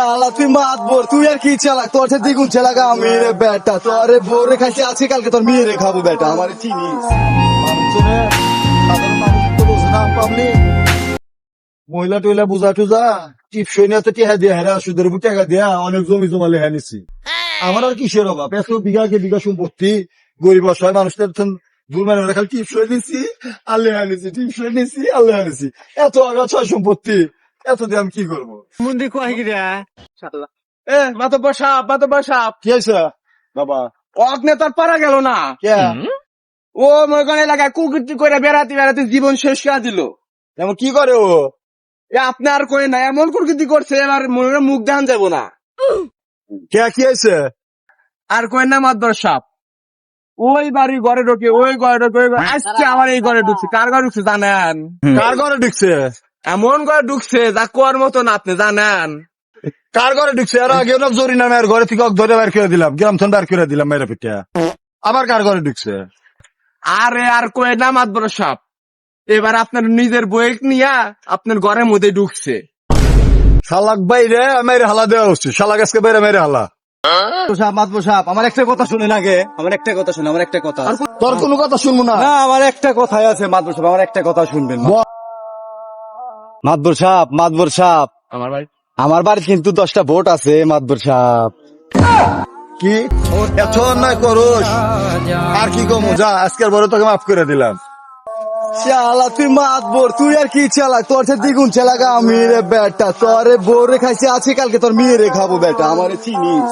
আল্লাহ তুই মাতবর, তুই আর কি চালাক, তোর সাথে দ্বিগুণ চালাক আমি রে বেটা। তোরে ভোরে খাইছি আছে, কালকে তোর মেয়ে রে খাবো বেটা, আমার চিনিস। মানুষজনে সাধারণ মানুষ তো বোঝে না, পাবলিক মহিলা টইলা বুঝা টুজা টিপসই নিয়ে তো টেহা দিয়া হেরা সুদের উপর টাকা দিয়া অনেক জমি জমা লেহা নিছি। আমার আর কিসের অভাব, এত বিঘাকে বিঘা সম্পত্তি, গরিব অসহায় মানুষদের দূর মানে খালি টিপসই নিছি আর লেহা নিছি, টিপসই নিছি আর লেহা নিছি। এত আগাছা সম্পত্তি, এত দিয়ে আমি কি করবো? মুন্দি কয় গিরা মাতব্বর সাপ কি হয়েছে বাবা? অগ্নে তোর পারা গেল না। কে? ও মনে করেন এলাকায় কুকীর্তি করে বেড়াতে বেড়াতে জীবন শেষ করে দিল। এমন কি করে ও? আপনার কই না এমন কুকীর্তি করছে, এবার মনে হয় মুখ দেখান যাবো না। কে কি হয়েছে? আর কই না মাতব্বর সাপ ওই বাড়ি ঘরে ঢোকে, ওই ঘরে ঢোকে, আজকে আমার এই ঘরে ঢুকছে। কার ঘরে ঢুকছে জানেন? কার ঘরে ঢুকছে? এমন ঘরে ঢুকছে যা কোয়ার মতো না, আপনি জানেন? কার ঘরে ঢুকছে? আর আগে না জরি নামের ঘরে থেকে ধরে বের করে দিলাম, গ্রাম থেকে বের করে দিলাম মেরে পিঠা। আবার কার ঘরে ঢুকছে? আরে আর কই না মাতব্বর সাপ, এবার আপনার নিজের বই নিয়ে আপনার ঘরের মধ্যে ঢুকছে। শালাক বাইরে মেরে হালা দেওয়া হচ্ছে, শালাক আজকে বাইরে মেরে হালা। মাতবো সাহেব, আমার একটা কথা শুনেন আগে, আমার একটা কথা শুনে, আমার একটা কথা। তোর কোনো কথা শুনবো না। না, আমার একটা কথাই আছে মাতবর সাহেব, আমার একটা কথা শুনবেন। মাতবর সাহেব, মাতবর সাহেব, আমার ভাই আমার বাড়িতে কিন্তু 10টা ভোট আছে মাতবর সাহেব। কি এত অন্যায় করোস? আর কি কমু, যা আজকের বড় তোকে মাফ করে দিলাম। শালা তুই মাতবর, তুই আর কি চালাক, তোর সাথে দ্বিগুণ চালাক আমি রে বেটা। তোরে ভোরে খাইছি আছে, কালকে তোর মেয়ে রে খাবো বেটা, আমার চিনিস।